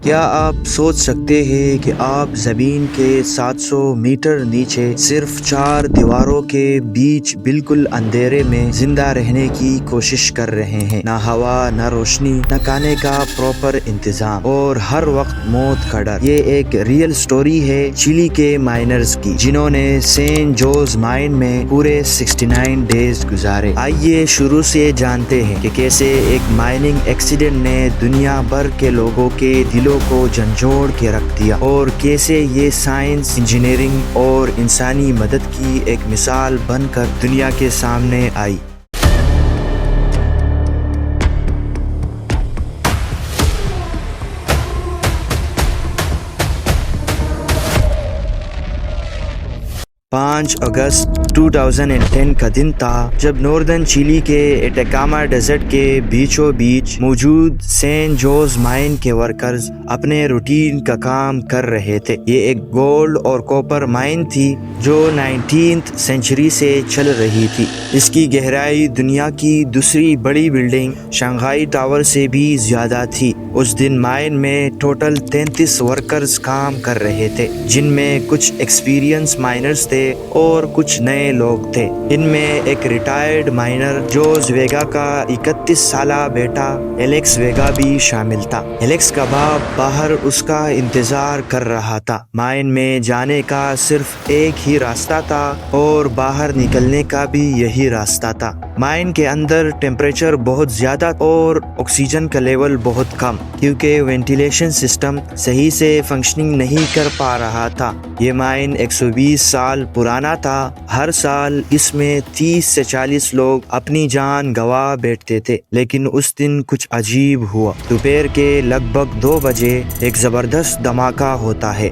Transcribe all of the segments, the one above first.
کیا آپ سوچ سکتے ہیں کہ آپ زمین کے 700 میٹر نیچے صرف 4 دیواروں کے بیچ بالکل اندھیرے میں زندہ رہنے کی کوشش کر رہے ہیں؟ نہ ہوا، نہ روشنی، نہ کھانے کا پراپر انتظام، اور ہر وقت موت کا ڈر۔ یہ ایک ریئل سٹوری ہے چلی کے مائنرز کی، جنہوں نے سینٹ جوز مائن میں پورے 69 ڈیز گزارے۔ آئیے شروع سے جانتے ہیں کہ کیسے ایک مائننگ ایکسیڈنٹ نے دنیا بھر کے لوگوں کے دلوں کو جھنجھوڑ کے رکھ دیا، اور کیسے یہ سائنس، انجینئرنگ اور انسانی مدد کی ایک مثال بن کر دنیا کے سامنے آئی۔ اگست 2010 کا دن تھا جب ناردرن چلی کے اٹاکاما ڈیزرٹ کے بیچوں بیچ موجود سینٹ جوز مائن کے ورکرز اپنے روٹین کا کام کر رہے تھے۔ یہ ایک گولڈ اور کوپر مائن تھی جو 19th سینچری سے چل رہی تھی۔ اس کی گہرائی دنیا کی دوسری بڑی بلڈنگ شنگھائی ٹاور سے بھی زیادہ تھی۔ اس دن مائن میں ٹوٹل 33 ورکرز کام کر رہے تھے، جن میں کچھ ایکسپیرینس مائنرز تھے اور کچھ نئے لوگ تھے۔ ان میں ایک ریٹائرڈ مائنر جوز ویگا کا 31 سالہ بیٹا ایلیکس ویگا بھی شامل تھا۔ ایلیکس کا باپ باہر اس کا انتظار کر رہا تھا۔ مائن میں جانے کا صرف ایک ہی راستہ تھا اور باہر نکلنے کا بھی یہی راستہ تھا۔ مائن کے اندر ٹیمپریچر بہت زیادہ اور آکسیجن کا لیول بہت کم، کیونکہ وینٹیلیشن سسٹم صحیح سے فنکشننگ نہیں کر پا رہا تھا۔ یہ مائن 120 سال پرانا تھا۔ ہر سال اس میں 30 سے 40 لوگ اپنی جان گنوا بیٹھتے تھے، لیکن اس دن کچھ عجیب ہوا۔ دوپہر کے لگ بھگ 2 بجے ایک زبردست دھماکہ ہوتا ہے۔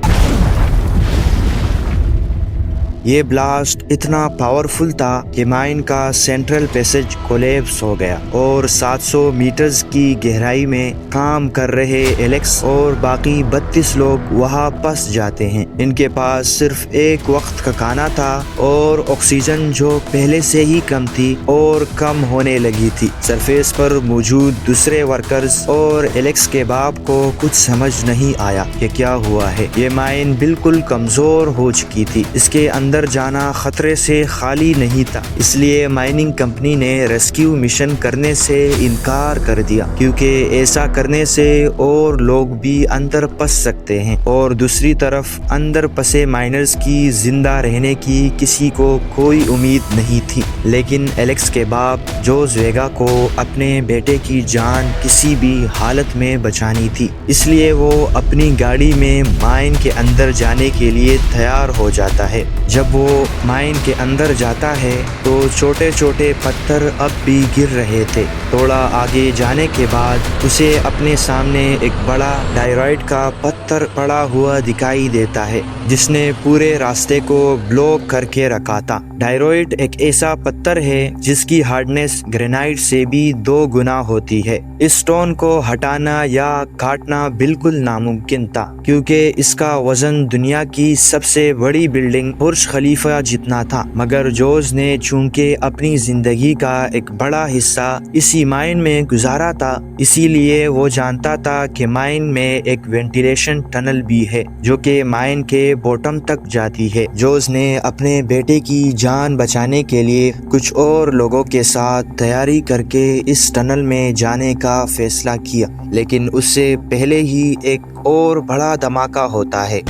یہ بلاسٹ اتنا پاورفل تھا کہ مائن کا سینٹرل پیسج کولیپس ہو گیا، اور 700 میٹرز کی گہرائی میں کام کر رہے ایلیکس اور باقی 32 لوگ وہاں پھنس جاتے ہیں۔ ان کے پاس صرف ایک وقت کا کھانا تھا اور آکسیجن جو پہلے سے ہی کم تھی اور کم ہونے لگی تھی۔ سرفیس پر موجود دوسرے ورکرز اور ایلیکس کے باپ کو کچھ سمجھ نہیں آیا کہ کیا ہوا ہے۔ یہ مائن بالکل کمزور ہو چکی تھی۔ اس کے اندر جانا خطرے سے خالی نہیں تھا، اس لیے مائننگ کمپنی نے ریسکیو مشن کرنے سے انکار کر دیا، کیونکہ ایسا کرنے سے اور لوگ بھی اندر پھنس سکتے ہیں، اور دوسری طرف اندر پھنسے مائنرز کی زندہ رہنے کی کسی کو کوئی امید نہیں تھی۔ لیکن ایلیکس کے باپ جوز ویگا کو اپنے بیٹے کی جان کسی بھی حالت میں بچانی تھی، اس لیے وہ اپنی گاڑی میں مائن کے اندر جانے کے لیے تیار ہو جاتا ہے۔ جب وہ مائن کے اندر جاتا ہے تو چھوٹے چھوٹے پتھر اب بھی گر رہے تھے۔ تھوڑا آگے جانے کے بعد اسے اپنے سامنے ایک بڑا ڈائرائٹ کا پتھر پڑا ہوا دکھائی دیتا ہے، جس نے پورے راستے کو بلاک کر کے رکھا تھا۔ ڈائرائٹ ایک ایسا پتھر ہے جس کی ہارڈنیس گرینائٹ سے بھی 2 گنا ہوتی ہے۔ اس سٹون کو ہٹانا یا کاٹنا بالکل ناممکن تھا، کیونکہ اس کا وزن دنیا کی سب سے بڑی بلڈنگ برج خلیفہ جتنا تھا۔ مگر جوز نے چونکہ اپنی زندگی کا ایک بڑا حصہ اسی مائن میں گزارا تھا، اسی لیے وہ جانتا تھا کہ مائن میں ایک وینٹیلیشن ٹنل بھی ہے جو کہ مائن کے باٹم تک جاتی ہے۔ جوز نے اپنے بیٹے کی جان بچانے کے لیے کچھ اور لوگوں کے ساتھ تیاری کر کے اس ٹنل میں جانے کا فیصلہ کیا، لیکن اس سے پہلے ہی ایک اور بڑا دھماکہ ہوتا ہے،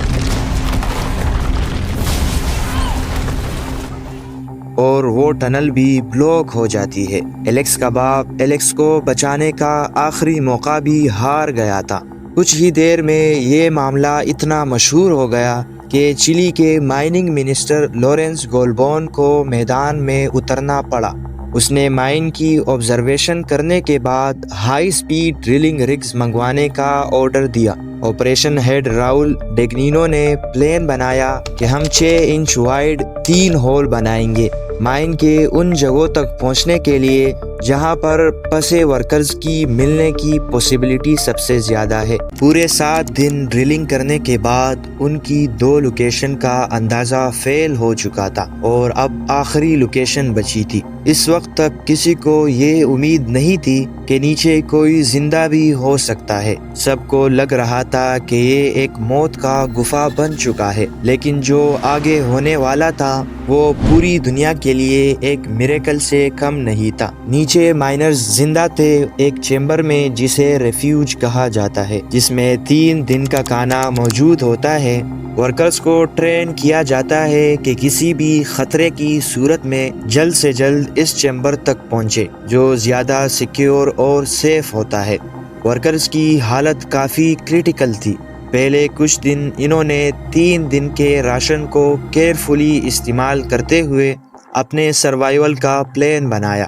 اور وہ ٹنل بھی بلاک ہو جاتی ہے۔ ایلیکس کا باپ ایلیکس کو بچانے کا آخری موقع بھی ہار گیا تھا۔ کچھ ہی دیر میں یہ معاملہ اتنا مشہور ہو گیا کہ چلی کے مائننگ منسٹر لارنس گولبون کو میدان میں اترنا پڑا۔ اس نے مائن کی آبزرویشن کرنے کے بعد ہائی سپیڈ ڈرلنگ رگز منگوانے کا آرڈر دیا۔ آپریشن ہیڈ راؤل ڈیگنینو نے پلان بنایا کہ ہم 6 انچ وائڈ 3 ہول بنائیں گے، مائن کے ان جگہوں تک پہنچنے کے لیے جہاں پر پھنسے ورکرز کی ملنے کی پوسیبلٹی سب سے زیادہ ہے۔ پورے 7 دن ڈرلنگ کرنے کے بعد ان کی 2 لوکیشن کا اندازہ فیل ہو چکا تھا اور اب آخری لوکیشن بچی تھی۔ اس وقت تک کسی کو یہ امید نہیں تھی کہ نیچے کوئی زندہ بھی ہو سکتا ہے۔ سب کو لگ رہا تھا کہ یہ ایک موت کا گفا بن چکا ہے، لیکن جو آگے ہونے والا تھا وہ پوری دنیا کے لیے ایک میریکل سے کم نہیں تھا۔ نیچے مائنرز زندہ تھے ایک چیمبر میں جسے ریفیوج کہا جاتا ہے، جس میں 3 دن کا کھانا موجود ہوتا ہے۔ ورکرز کو ٹرین کیا جاتا ہے کہ کسی بھی خطرے کی صورت میں جلد سے جلد اس چیمبر تک پہنچے جو زیادہ سیکیور اور سیف ہوتا ہے۔ ورکرز کی حالت کافی کریٹیکل تھی۔ پہلے کچھ دن انہوں نے 3 دن کے راشن کو کیئرفلی استعمال کرتے ہوئے اپنے سروائیول کا پلان بنایا۔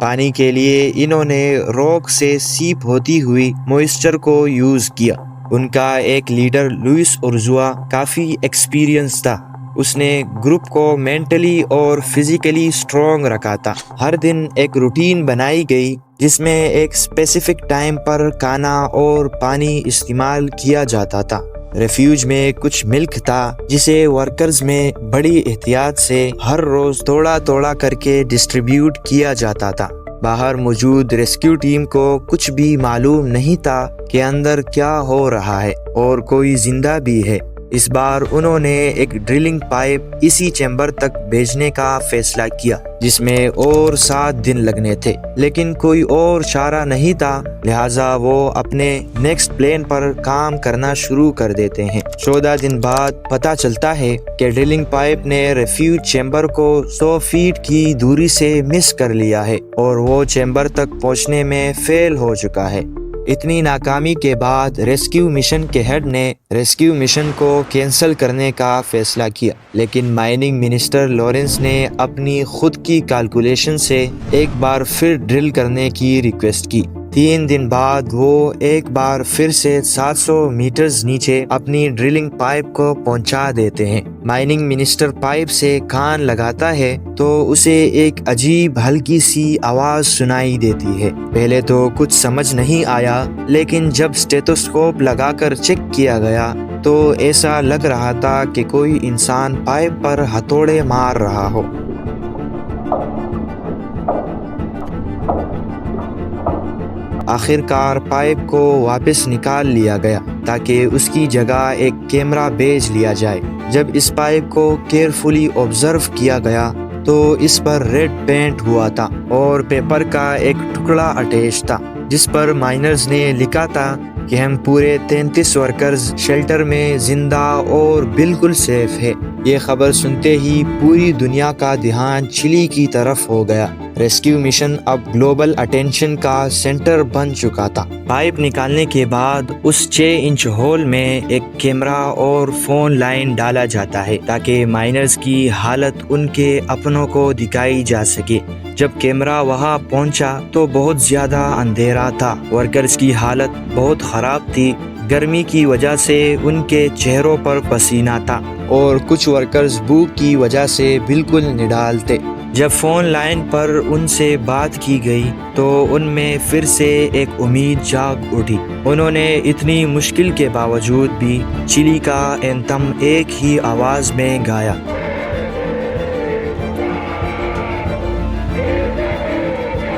پانی کے لیے انہوں نے راک سے سیپ ہوتی ہوئی موئسچر کو یوز کیا۔ ان کا ایک لیڈر لوئس اورزوا کافی ایکسپیرینس تھا۔ اس نے گروپ کو مینٹلی اور فزیکلی سٹرونگ رکھا تھا۔ ہر دن ایک روٹین بنائی گئی جس میں ایک اسپیسیفک ٹائم پر کھانا اور پانی استعمال کیا جاتا تھا۔ ریفیوج میں کچھ ملک تھا جسے ورکرز میں بڑی احتیاط سے ہر روز تھوڑا تھوڑا کر کے ڈسٹریبیوٹ کیا جاتا تھا۔ باہر موجود ریسکیو ٹیم کو کچھ بھی معلوم نہیں تھا کہ اندر کیا ہو رہا ہے اور کوئی زندہ بھی ہے۔ اس بار انہوں نے ایک ڈرلنگ پائپ اسی چیمبر تک بھیجنے کا فیصلہ کیا جس میں اور 7 دن لگنے تھے، لیکن کوئی اور چارہ نہیں تھا، لہٰذا وہ اپنے نیکسٹ پلان پر کام کرنا شروع کر دیتے ہیں۔ 14 دن بعد پتہ چلتا ہے کہ ڈرلنگ پائپ نے ریفیوج چیمبر کو 100 فیٹ کی دوری سے مس کر لیا ہے اور وہ چیمبر تک پہنچنے میں فیل ہو چکا ہے۔ اتنی ناکامی کے بعد ریسکیو مشن کے ہیڈ نے ریسکیو مشن کو کینسل کرنے کا فیصلہ کیا، لیکن مائننگ منسٹر لارنس نے اپنی خود کی کیلکولیشن سے ایک بار پھر ڈرل کرنے کی ریکویسٹ کی۔ 3 دن بعد وہ ایک بار پھر سے 700 میٹرز نیچے اپنی ڈرلنگ پائپ کو پہنچا دیتے ہیں۔ مائننگ منسٹر پائپ سے کان لگاتا ہے تو اسے ایک عجیب ہلکی سی آواز سنائی دیتی ہے۔ پہلے تو کچھ سمجھ نہیں آیا، لیکن جب اسٹیتھوسکوپ لگا کر چیک کیا گیا تو ایسا لگ رہا تھا کہ کوئی انسان پائپ پر ہتھوڑے مار رہا ہو۔ آخر کار پائپ کو واپس نکال لیا گیا تاکہ اس کی جگہ ایک کیمرہ بھیج لیا جائے۔ جب اس پائپ کو کیئرفلی آبزرو کیا گیا تو اس پر ریڈ پینٹ ہوا تھا اور پیپر کا ایک ٹکڑا اٹیچ تھا جس پر مائنرز نے لکھا تھا کہ ہم پورے 33 ورکرز شیلٹر میں زندہ اور بالکل سیف ہے۔ یہ خبر سنتے ہی پوری دنیا کا دھیان چلی کی طرف ہو گیا۔ ریسکیو مشن اب گلوبل اٹینشن کا سینٹر بن چکا تھا۔ پائپ نکالنے کے بعد اس 6 انچ ہول میں ایک کیمرہ اور فون لائن ڈالا جاتا ہے تاکہ مائنرز کی حالت ان کے اپنوں کو دکھائی جا سکے۔ جب کیمرہ وہاں پہنچا تو بہت زیادہ اندھیرا تھا۔ ورکرز کی حالت بہت خراب تھی۔ گرمی کی وجہ سے ان کے چہروں پر پسینہ تھا اور کچھ ورکرز بھوک کی وجہ سے بالکل نڈال تھے۔ جب فون لائن پر ان سے بات کی گئی تو ان میں پھر سے ایک امید جاگ اٹھی۔ انہوں نے اتنی مشکل کے باوجود بھی چلی کا اینتھم ایک ہی آواز میں گایا۔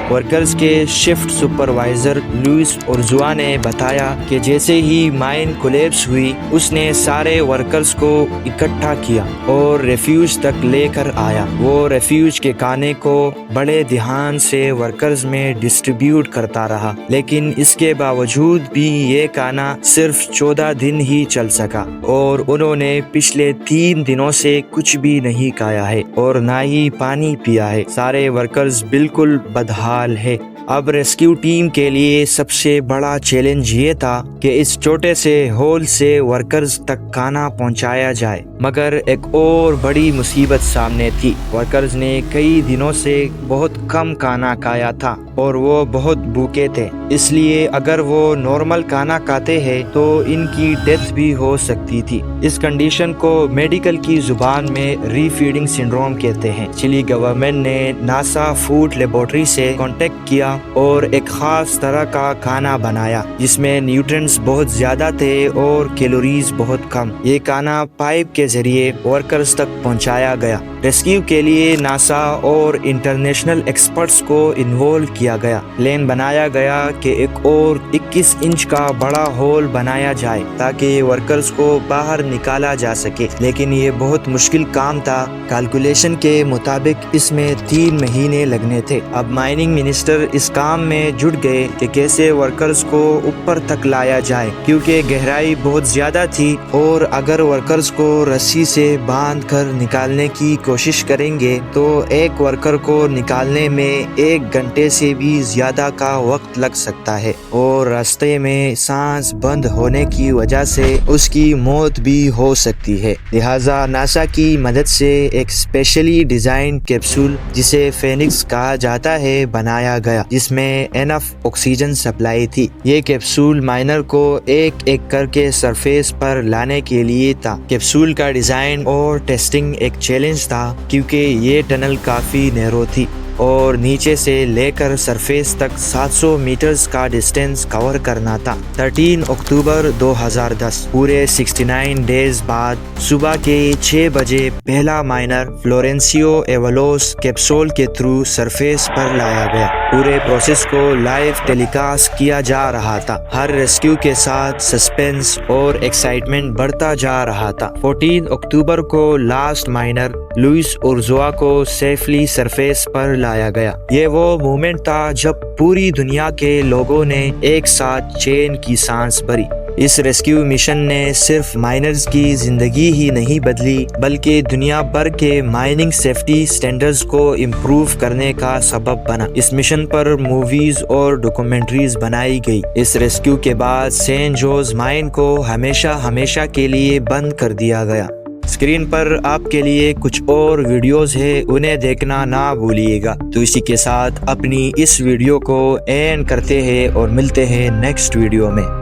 ورکرز کے شفٹ سپروائزر لوئس اورزوا نے بتایا کہ جیسے ہی مائن کولیپس ہوئی اس نے سارے ورکرز کو اکٹھا کیا اور ریفیوج تک لے کر آیا۔ وہ ریفیوج کے کھانے کو بڑے دھیان سے ورکرز میں ڈسٹریبیوٹ کرتا رہا، لیکن اس کے باوجود بھی یہ کھانا صرف 14 دن ہی چل سکا اور انہوں نے پچھلے 3 دنوں سے کچھ بھی نہیں کھایا ہے اور نہ ہی پانی پیا ہے۔ سارے ورکرز بالکل بدحال ہے۔ اب ریسکیو ٹیم کے لیے سب سے بڑا چیلنج یہ تھا کہ اس چھوٹے سے ہول سے ورکرز تک کھانا پہنچایا جائے، مگر ایک اور بڑی مصیبت سامنے تھی۔ ورکرز نے کئی دنوں سے بہت کم کھانا کھایا تھا اور وہ بہت بھوکے تھے، اس لیے اگر وہ نارمل کھانا کھاتے ہیں تو ان کی ڈیتھ بھی ہو سکتی تھی۔ اس کنڈیشن کو میڈیکل کی زبان میں ری فیڈنگ سنڈروم کہتے ہیں۔ چلی گورنمنٹ نے ناسا فوڈ لیبارٹری سے کانٹیکٹ کیا اور ایک خاص طرح کا کھانا بنایا جس میں نیوٹرینٹس بہت زیادہ تھے اور کیلوریز بہت کم۔ یہ کھانا پائپ کے ذریعے ورکرز تک پہنچایا گیا۔ ریسکیو کے لیے ناسا اور انٹرنیشنل ایکسپرٹس کو انوالو کیا گیا۔ پلان بنایا گیا کہ ایک اور 21 انچ کا بڑا ہول بنایا جائے تاکہ ورکرز کو باہر نکالا جا سکے، لیکن یہ بہت مشکل کام تھا۔ کیلکولیشن کے مطابق اس میں 3 مہینے لگنے تھے۔ اب مائننگ منسٹر اس کام میں جٹ گئے کہ کیسے ورکرز کو اوپر تک لایا جائے، کیونکہ گہرائی بہت زیادہ تھی اور اگر ورکرز کو رسی سے باندھ کر نکالنے کی کوشش کریں گے تو ایک ورکر کو نکالنے میں 1 گھنٹے سے بھی زیادہ کا وقت لگ سکتا ہے اور راستے میں سانس بند ہونے کی وجہ سے اس کی موت بھی ہو سکتی ہے۔ لہٰذا ناسا کی مدد سے ایک اسپیشلی ڈیزائن کیپسول جسے فینکس کہا جاتا ہے بنایا گیا، جس میں انف آکسیجن سپلائی تھی۔ یہ کیپسول مائنر کو ایک ایک کر کے سرفیس پر لانے کے لیے تھا۔ کیپسول کا ڈیزائن اور ٹیسٹنگ ایک چیلنج تھا کیونکہ یہ ٹنل کافی نیرو تھی اور نیچے سے لے کر سرفیس تک 700 میٹرز کا ڈسٹینس کور کرنا تھا۔ 13 اکتوبر 2010 پورے 69 ڈیز بعد صبح کے 6 بجے پہلا مائنر فلورینسیو ایولوس کیپسول کے تھرو سرفیس پر لایا گیا۔ پورے پروسیس کو لائیو ٹیلی کاسٹ کیا جا رہا تھا۔ ہر ریسکیو کے ساتھ سسپینس اور ایکسائٹمنٹ بڑھتا جا رہا تھا۔ 14 اکتوبر کو لاسٹ مائنر لوئس اورزوا کو سیفلی سرفیس پر لایا گیا۔ یہ وہ مومنٹ تھا جب پوری دنیا کے لوگوں نے ایک ساتھ چین کی سانس بھری۔ اس ریسکیو مشن نے صرف مائنرز کی زندگی ہی نہیں بدلی بلکہ دنیا بھر کے مائننگ سیفٹی سٹینڈرڈز کو امپروو کرنے کا سبب بنا۔ اس مشن پر موویز اور ڈاکومنٹریز بنائی گئی۔ اس ریسکیو کے بعد سین جوز مائن کو ہمیشہ کے لیے بند کر دیا گیا۔ اسکرین پر آپ کے لیے کچھ اور ویڈیوز ہے، انہیں دیکھنا نہ بھولیے گا۔ تو اسی کے ساتھ اپنی اس ویڈیو کو اینڈ کرتے ہیں اور ملتے ہیں نیکسٹ ویڈیو میں۔